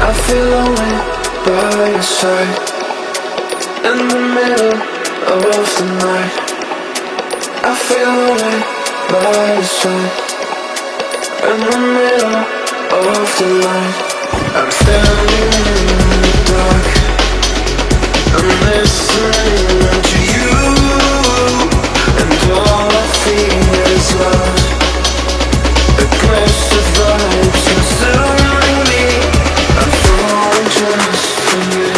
I feel lonely by your side. In the middle of the night, I feel lonely by your side. In the middle of the night, I'm standing in the dark. I'm listening to you, and all I feel is love. Aggressive vibes consuming me. I'm falling just for you.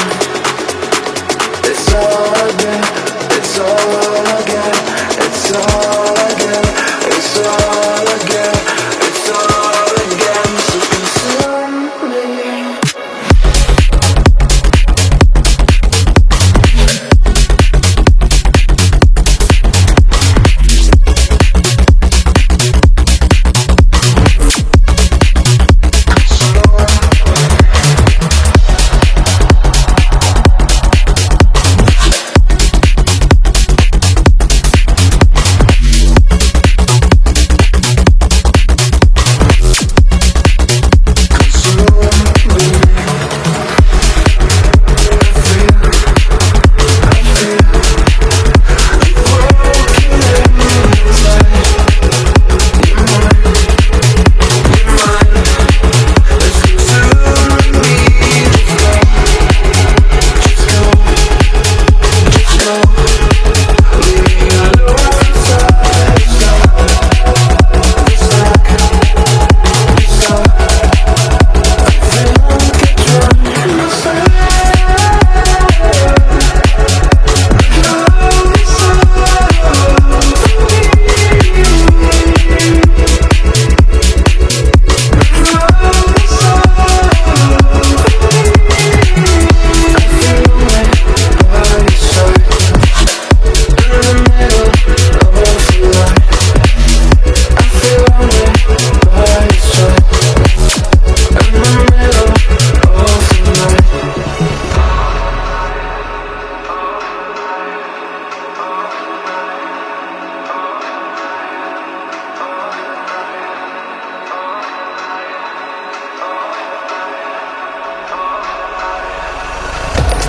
It's all I get, it's all I get, it's all I get, it's all I get, it's all I get. So consume me.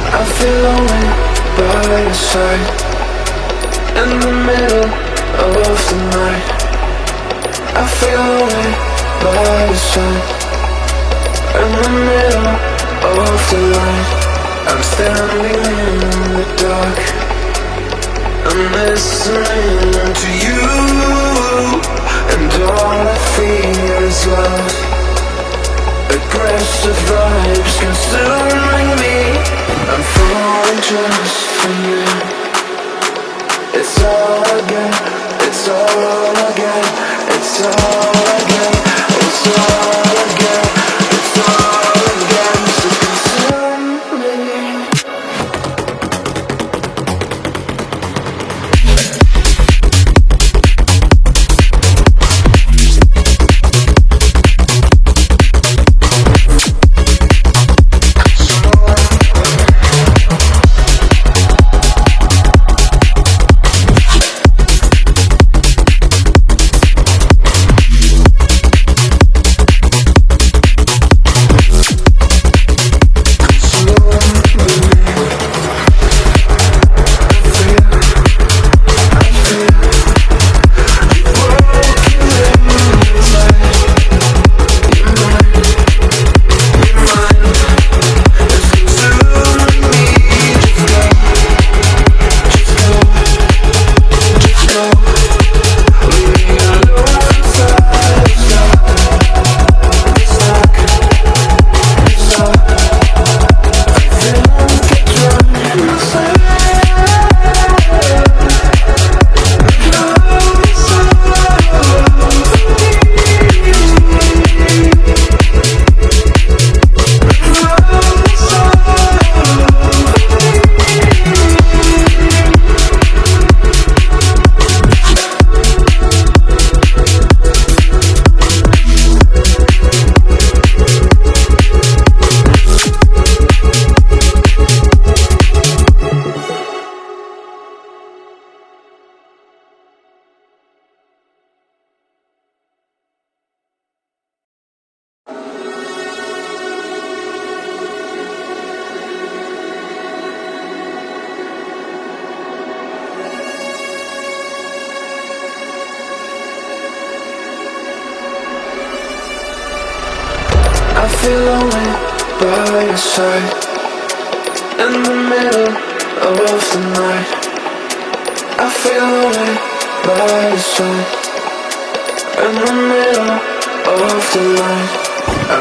I feel lonely by your side. In the middle of the night, I feel lonely by your side. In the middle of the light, I'm standing in the dark. I'm listening to you, and all I feel is love. Aggressive vibes consuming me. I'm falling just for you. It's all I get, it's all I get, it's all I get, it's all I get, it's all I get. So consume me. feel lonely by your side. In the middle of the night, I feel lonely by your side. In the middle of the night.